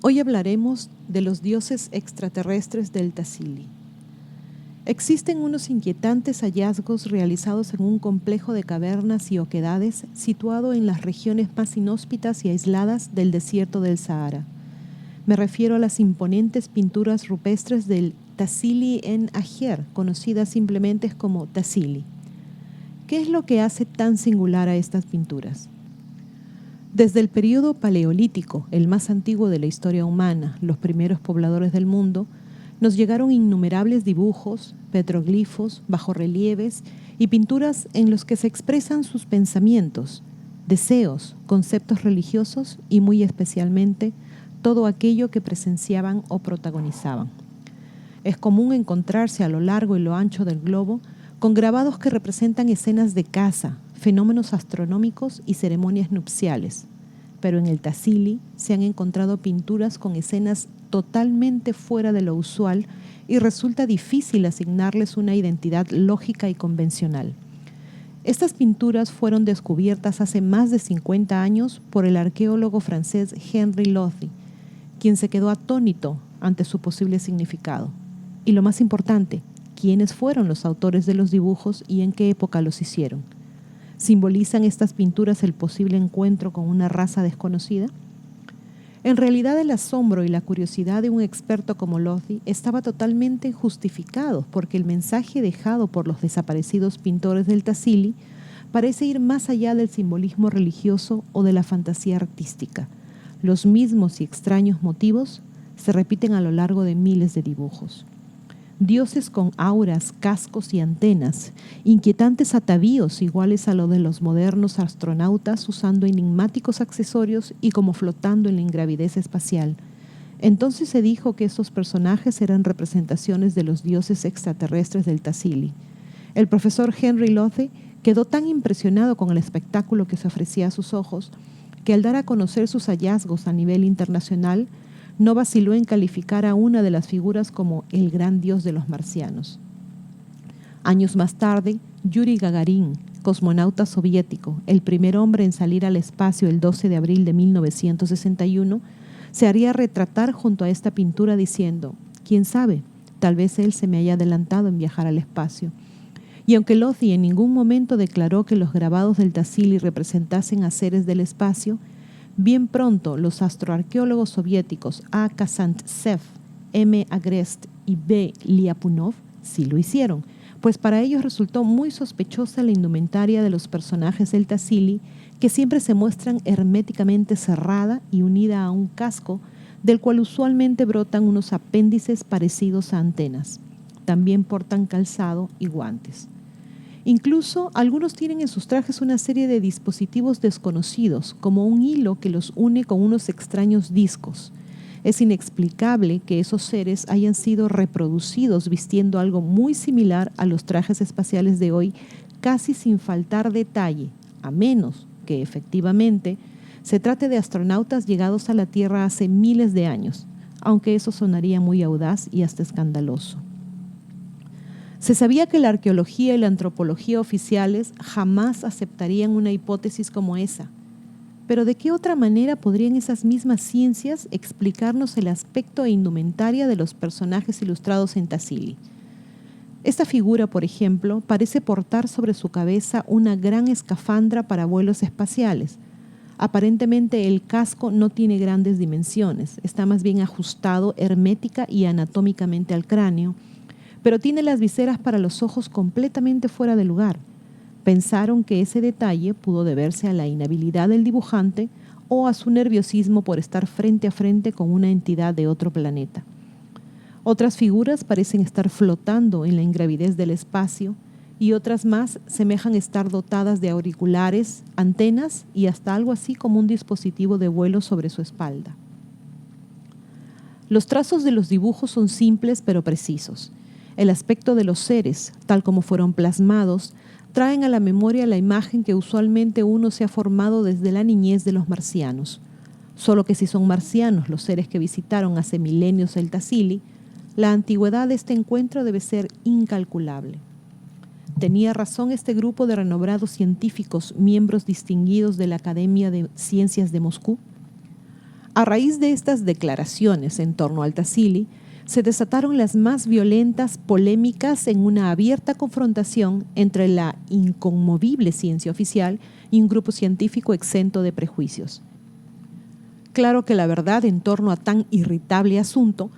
Hoy hablaremos de los dioses extraterrestres del Tassili. Existen unos inquietantes hallazgos realizados en un complejo de cavernas y oquedades situado en las regiones más inhóspitas y aisladas del desierto del Sahara. Me refiero a las imponentes pinturas rupestres del Tassili en Ajer, conocidas simplemente como Tassili. ¿Qué es lo que hace tan singular a estas pinturas? Desde el período paleolítico, el más antiguo de la historia humana, los primeros pobladores del mundo, nos llegaron innumerables dibujos, petroglifos, bajorrelieves y pinturas en los que se expresan sus pensamientos, deseos, conceptos religiosos y muy especialmente todo aquello que presenciaban o protagonizaban. Es común encontrarse a lo largo y lo ancho del globo con grabados que representan escenas de caza, fenómenos astronómicos y ceremonias nupciales. Pero en el Tassili se han encontrado pinturas con escenas totalmente fuera de lo usual y resulta difícil asignarles una identidad lógica y convencional. Estas pinturas fueron descubiertas hace más de 50 años por el arqueólogo francés Henri Lothy, quien se quedó atónito ante su posible significado. Y lo más importante, ¿quiénes fueron los autores de los dibujos y en qué época los hicieron? ¿Simbolizan estas pinturas el posible encuentro con una raza desconocida? En realidad, el asombro y la curiosidad de un experto como Lothy estaba totalmente justificado porque el mensaje dejado por los desaparecidos pintores del Tassili parece ir más allá del simbolismo religioso o de la fantasía artística. Los mismos y extraños motivos se repiten a lo largo de miles de dibujos. Dioses con auras, cascos y antenas, inquietantes atavíos iguales a lo de los modernos astronautas usando enigmáticos accesorios y como flotando en la ingravidez espacial. Entonces se dijo que estos personajes eran representaciones de los dioses extraterrestres del Tassili. El profesor Henri Lothy quedó tan impresionado con el espectáculo que se ofrecía a sus ojos que al dar a conocer sus hallazgos a nivel internacional, no vaciló en calificar a una de las figuras como el gran dios de los marcianos. Años más tarde, Yuri Gagarin, cosmonauta soviético, el primer hombre en salir al espacio el 12 de abril de 1961, se haría retratar junto a esta pintura diciendo: «¿Quién sabe? Tal vez él se me haya adelantado en viajar al espacio». Y aunque Lothy en ningún momento declaró que los grabados del Tassili representasen a seres del espacio, bien pronto los astroarqueólogos soviéticos A. Kazantsev, M. Agrest y B. Lyapunov sí lo hicieron, pues para ellos resultó muy sospechosa la indumentaria de los personajes del Tassili, que siempre se muestran herméticamente cerrada y unida a un casco del cual usualmente brotan unos apéndices parecidos a antenas. También portan calzado y guantes. Incluso algunos tienen en sus trajes una serie de dispositivos desconocidos, como un hilo que los une con unos extraños discos. Es inexplicable que esos seres hayan sido reproducidos vistiendo algo muy similar a los trajes espaciales de hoy, casi sin faltar detalle, a menos que efectivamente se trate de astronautas llegados a la Tierra hace miles de años, aunque eso sonaría muy audaz y hasta escandaloso. Se sabía que la arqueología y la antropología oficiales jamás aceptarían una hipótesis como esa. Pero ¿de qué otra manera podrían esas mismas ciencias explicarnos el aspecto e indumentaria de los personajes ilustrados en Tassili? Esta figura, por ejemplo, parece portar sobre su cabeza una gran escafandra para vuelos espaciales. Aparentemente el casco no tiene grandes dimensiones, está más bien ajustado hermética y anatómicamente al cráneo, pero tiene las viseras para los ojos completamente fuera de lugar. Pensaron que ese detalle pudo deberse a la inhabilidad del dibujante o a su nerviosismo por estar frente a frente con una entidad de otro planeta. Otras figuras parecen estar flotando en la ingravidez del espacio y otras más semejan estar dotadas de auriculares, antenas y hasta algo así como un dispositivo de vuelo sobre su espalda. Los trazos de los dibujos son simples pero precisos. El aspecto de los seres, tal como fueron plasmados, traen a la memoria la imagen que usualmente uno se ha formado desde la niñez de los marcianos. Solo que si son marcianos los seres que visitaron hace milenios el Tassili, la antigüedad de este encuentro debe ser incalculable. Tenía razón este grupo de renombrados científicos, miembros distinguidos de la Academia de Ciencias de Moscú. A raíz de estas declaraciones en torno al Tassili, se desataron las más violentas polémicas en una abierta confrontación entre la inconmovible ciencia oficial y un grupo científico exento de prejuicios. Claro que la verdad en torno a tan irritable asunto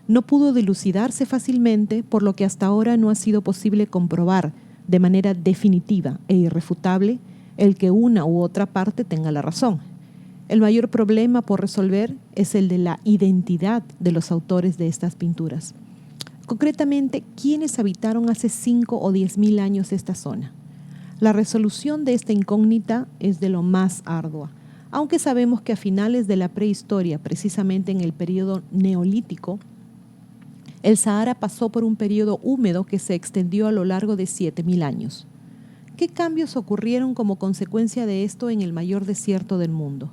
no pudo dilucidarse fácilmente, por lo que hasta ahora no ha sido posible comprobar de manera definitiva e irrefutable el que una u otra parte tenga la razón. El mayor problema por resolver es el de la identidad de los autores de estas pinturas. Concretamente, ¿quiénes habitaron hace 5 o 10.000 años esta zona? La resolución de esta incógnita es de lo más ardua, aunque sabemos que a finales de la prehistoria, precisamente en el periodo neolítico, el Sahara pasó por un periodo húmedo que se extendió a lo largo de 7.000 años. ¿Qué cambios ocurrieron como consecuencia de esto en el mayor desierto del mundo?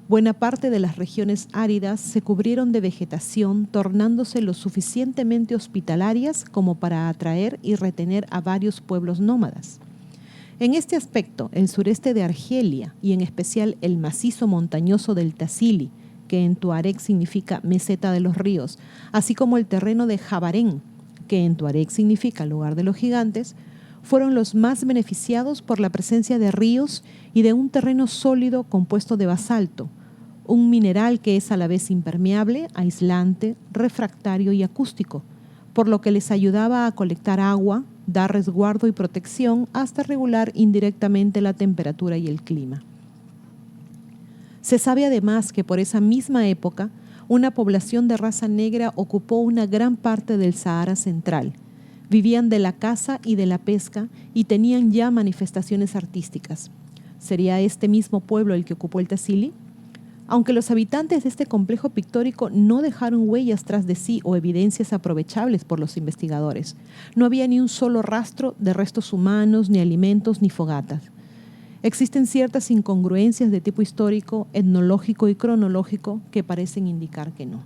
Buena parte de las regiones áridas se cubrieron de vegetación, tornándose lo suficientemente hospitalarias como para atraer y retener a varios pueblos nómadas. En este aspecto, el sureste de Argelia y en especial el macizo montañoso del Tassili, que en tuareg significa meseta de los ríos, así como el terreno de Jabarén, que en tuareg significa lugar de los gigantes, fueron los más beneficiados por la presencia de ríos y de un terreno sólido compuesto de basalto, un mineral que es a la vez impermeable, aislante, refractario y acústico, por lo que les ayudaba a colectar agua, dar resguardo y protección hasta regular indirectamente la temperatura y el clima. Se sabe además que por esa misma época, una población de raza negra ocupó una gran parte del Sahara central. Vivían de la caza y de la pesca y tenían ya manifestaciones artísticas. ¿Sería este mismo pueblo el que ocupó el Tassili? Aunque los habitantes de este complejo pictórico no dejaron huellas tras de sí o evidencias aprovechables por los investigadores, no había ni un solo rastro de restos humanos, ni alimentos, ni fogatas. Existen ciertas incongruencias de tipo histórico, etnológico y cronológico que parecen indicar que no.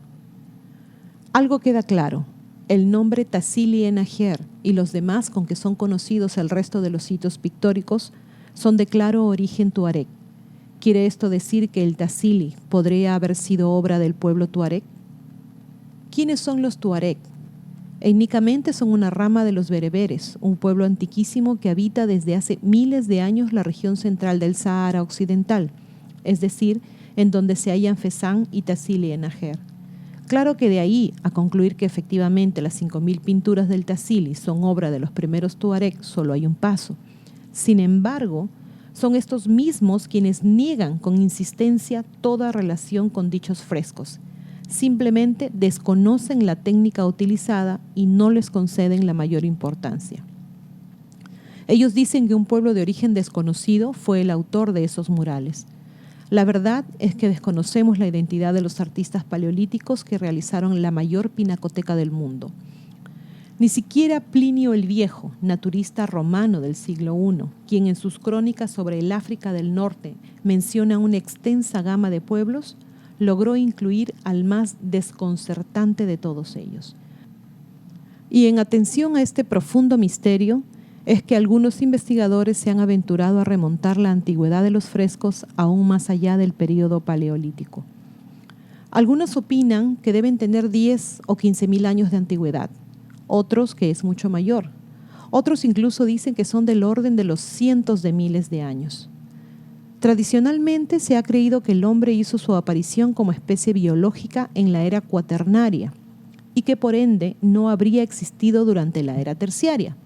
Algo queda claro: el nombre Tassili-en-Ajjer y los demás con que son conocidos el resto de los sitios pictóricos son de claro origen tuareg. ¿Quiere esto decir que el Tassili podría haber sido obra del pueblo tuareg? ¿Quiénes son los tuareg? Étnicamente son una rama de los bereberes, un pueblo antiquísimo que habita desde hace miles de años la región central del Sahara Occidental, es decir, en donde se hallan Fezzan y Tassili-en-Ajjer. Claro que de ahí a concluir que efectivamente las 5.000 pinturas del Tassili son obra de los primeros tuareg solo hay un paso. Sin embargo, son estos mismos quienes niegan con insistencia toda relación con dichos frescos. Simplemente desconocen la técnica utilizada y no les conceden la mayor importancia. Ellos dicen que un pueblo de origen desconocido fue el autor de esos murales. La verdad es que desconocemos la identidad de los artistas paleolíticos que realizaron la mayor pinacoteca del mundo. Ni siquiera Plinio el Viejo, naturista romano del siglo I, quien en sus crónicas sobre el África del Norte menciona una extensa gama de pueblos, logró incluir al más desconcertante de todos ellos. Y en atención a este profundo misterio, es que algunos investigadores se han aventurado a remontar la antigüedad de los frescos aún más allá del período paleolítico. Algunos opinan que deben tener 10 o 15.000 años de antigüedad, otros que es mucho mayor. Otros incluso dicen que son del orden de los cientos de miles de años. Tradicionalmente se ha creído que el hombre hizo su aparición como especie biológica en la era cuaternaria y que por ende no habría existido durante la era terciaria.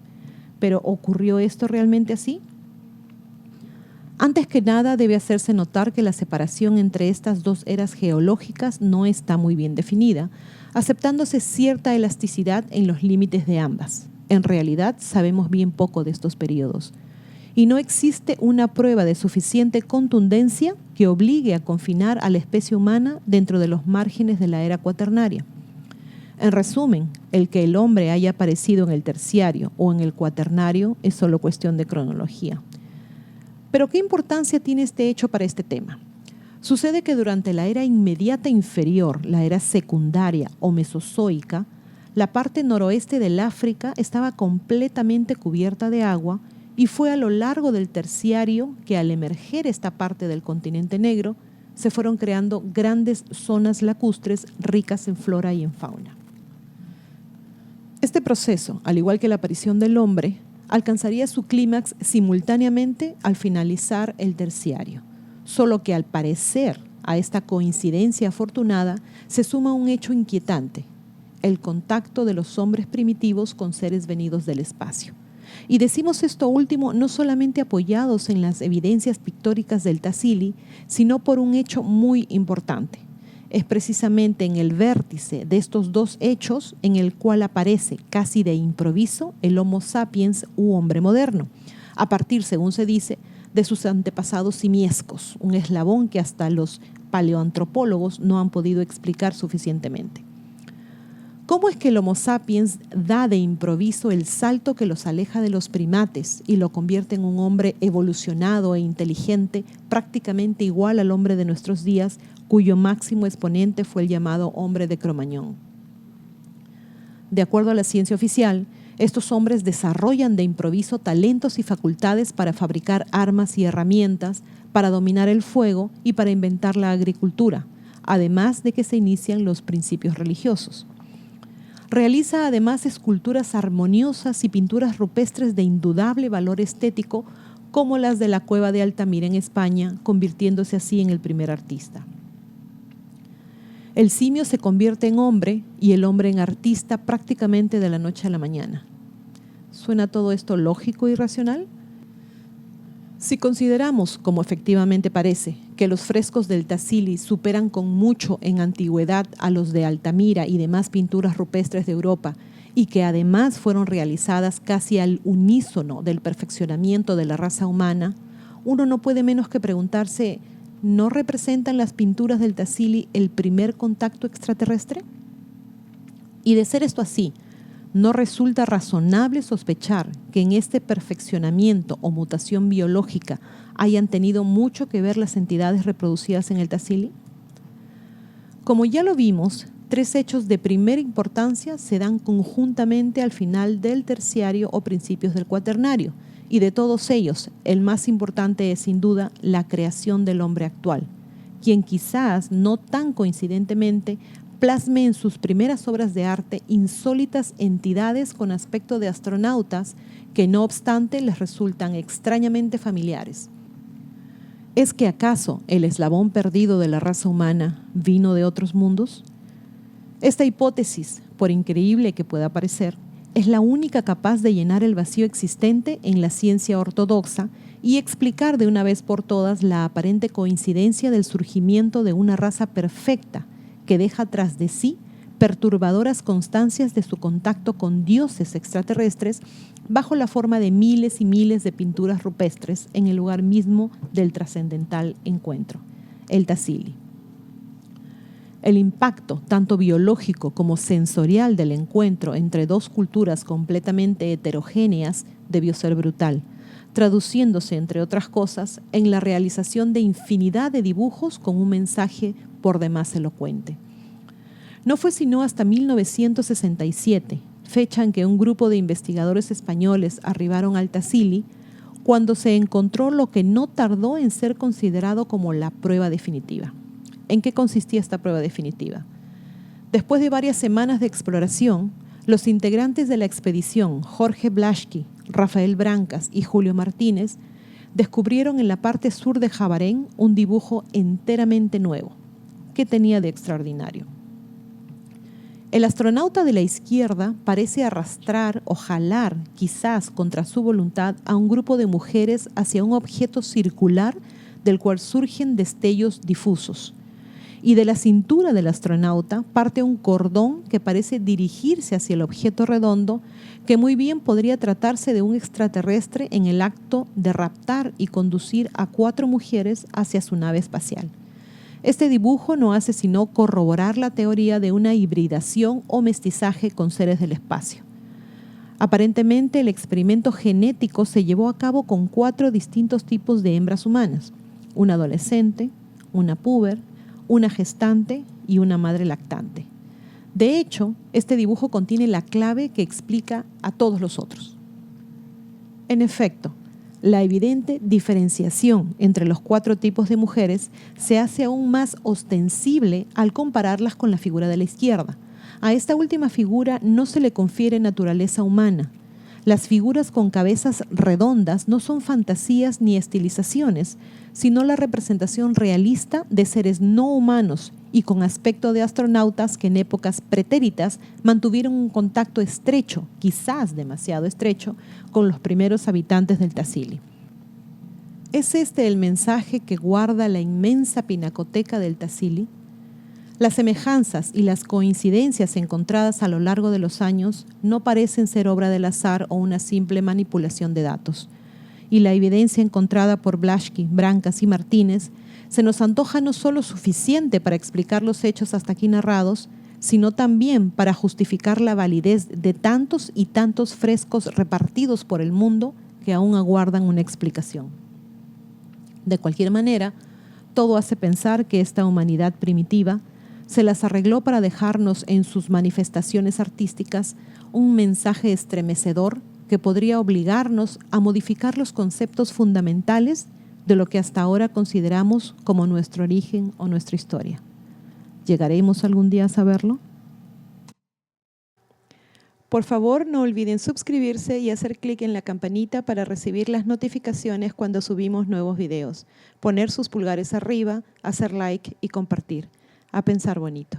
¿Pero ocurrió esto realmente así? Antes que nada debe hacerse notar que la separación entre estas dos eras geológicas no está muy bien definida, aceptándose cierta elasticidad en los límites de ambas. En realidad sabemos bien poco de estos periodos y no existe una prueba de suficiente contundencia que obligue a confinar a la especie humana dentro de los márgenes de la era cuaternaria. En resumen, el que el hombre haya aparecido en el terciario o en el cuaternario es solo cuestión de cronología. Pero ¿qué importancia tiene este hecho para este tema? Sucede que durante la era inmediata inferior, la era secundaria o mesozoica, la parte noroeste del África estaba completamente cubierta de agua y fue a lo largo del terciario que al emerger esta parte del continente negro, se fueron creando grandes zonas lacustres ricas en flora y en fauna. Este proceso, al igual que la aparición del hombre, alcanzaría su clímax simultáneamente al finalizar el terciario, solo que al parecer a esta coincidencia afortunada se suma un hecho inquietante: el contacto de los hombres primitivos con seres venidos del espacio. Y decimos esto último no solamente apoyados en las evidencias pictóricas del Tassili, sino por un hecho muy importante. Es precisamente en el vértice de estos dos hechos en el cual aparece casi de improviso el Homo sapiens u hombre moderno, a partir, según se dice, de sus antepasados simiescos, un eslabón que hasta los paleoantropólogos no han podido explicar suficientemente. ¿Cómo es que el Homo sapiens da de improviso el salto que los aleja de los primates y lo convierte en un hombre evolucionado e inteligente, prácticamente igual al hombre de nuestros días, cuyo máximo exponente fue el llamado hombre de Cro-Magnon? De acuerdo a la ciencia oficial, estos hombres desarrollan de improviso talentos y facultades para fabricar armas y herramientas, para dominar el fuego y para inventar la agricultura, además de que se inician los principios religiosos. Realiza además esculturas armoniosas y pinturas rupestres de indudable valor estético, como las de la cueva de Altamira en España, convirtiéndose así en el primer artista. El simio se convierte en hombre y el hombre en artista prácticamente de la noche a la mañana. ¿Suena todo esto lógico y racional? Si consideramos, como efectivamente parece, que los frescos del Tassili superan con mucho en antigüedad a los de Altamira y demás pinturas rupestres de Europa, y que además fueron realizadas casi al unísono del perfeccionamiento de la raza humana, uno no puede menos que preguntarse: ¿no representan las pinturas del Tassili el primer contacto extraterrestre? Y de ser esto así, ¿no resulta razonable sospechar que en este perfeccionamiento o mutación biológica hayan tenido mucho que ver las entidades reproducidas en el Tassili? Como ya lo vimos, 3 hechos de primera importancia se dan conjuntamente al final del terciario o principios del cuaternario, y de todos ellos, el más importante es sin duda la creación del hombre actual, quien quizás no tan coincidentemente plasme en sus primeras obras de arte insólitas entidades con aspecto de astronautas que no obstante les resultan extrañamente familiares. ¿Es que acaso el eslabón perdido de la raza humana vino de otros mundos? Esta hipótesis, por increíble que pueda parecer, es la única capaz de llenar el vacío existente en la ciencia ortodoxa y explicar de una vez por todas la aparente coincidencia del surgimiento de una raza perfecta que deja tras de sí perturbadoras constancias de su contacto con dioses extraterrestres bajo la forma de miles y miles de pinturas rupestres en el lugar mismo del trascendental encuentro, el Tassili. El impacto, tanto biológico como sensorial del encuentro entre dos culturas completamente heterogéneas debió ser brutal, traduciéndose, entre otras cosas, en la realización de infinidad de dibujos con un mensaje por demás elocuente. No fue sino hasta 1967, fecha en que un grupo de investigadores españoles arribaron al Tassili, cuando se encontró lo que no tardó en ser considerado como la prueba definitiva. ¿En qué consistía esta prueba definitiva? Después de varias semanas de exploración, los integrantes de la expedición, Jorge Blaschke, Rafael Brancas y Julio Martínez, descubrieron en la parte sur de Jabarén un dibujo enteramente nuevo. ¿Qué tenía de extraordinario? El astronauta de la izquierda parece arrastrar o jalar, quizás contra su voluntad, a un grupo de mujeres hacia un objeto circular del cual surgen destellos difusos. Y de la cintura del astronauta parte un cordón que parece dirigirse hacia el objeto redondo, que muy bien podría tratarse de un extraterrestre en el acto de raptar y conducir a 4 mujeres hacia su nave espacial. Este dibujo no hace sino corroborar la teoría de una hibridación o mestizaje con seres del espacio. Aparentemente, el experimento genético se llevó a cabo con 4 distintos tipos de hembras humanas: una adolescente, una puber, una gestante y una madre lactante. De hecho, este dibujo contiene la clave que explica a todos los otros. En efecto, La evidente diferenciación entre los 4 tipos de mujeres se hace aún más ostensible al compararlas con la figura de la izquierda. A esta última figura no se le confiere naturaleza humana. Las figuras con cabezas redondas no son fantasías ni estilizaciones, sino la representación realista de seres no humanos y con aspecto de astronautas que en épocas pretéritas mantuvieron un contacto estrecho, quizás demasiado estrecho, con los primeros habitantes del Tassili. ¿Es este el mensaje que guarda la inmensa pinacoteca del Tassili? Las semejanzas y las coincidencias encontradas a lo largo de los años no parecen ser obra del azar o una simple manipulación de datos. Y la evidencia encontrada por Blaschke, Brancas y Martínez se nos antoja no solo suficiente para explicar los hechos hasta aquí narrados, sino también para justificar la validez de tantos y tantos frescos repartidos por el mundo que aún aguardan una explicación. De cualquier manera, todo hace pensar que esta humanidad primitiva se las arregló para dejarnos en sus manifestaciones artísticas un mensaje estremecedor que podría obligarnos a modificar los conceptos fundamentales de lo que hasta ahora consideramos como nuestro origen o nuestra historia. ¿Llegaremos algún día a saberlo? Por favor, no olviden suscribirse y hacer clic en la campanita para recibir las notificaciones cuando subimos nuevos videos, poner sus pulgares arriba, hacer like y compartir. A pensar bonito.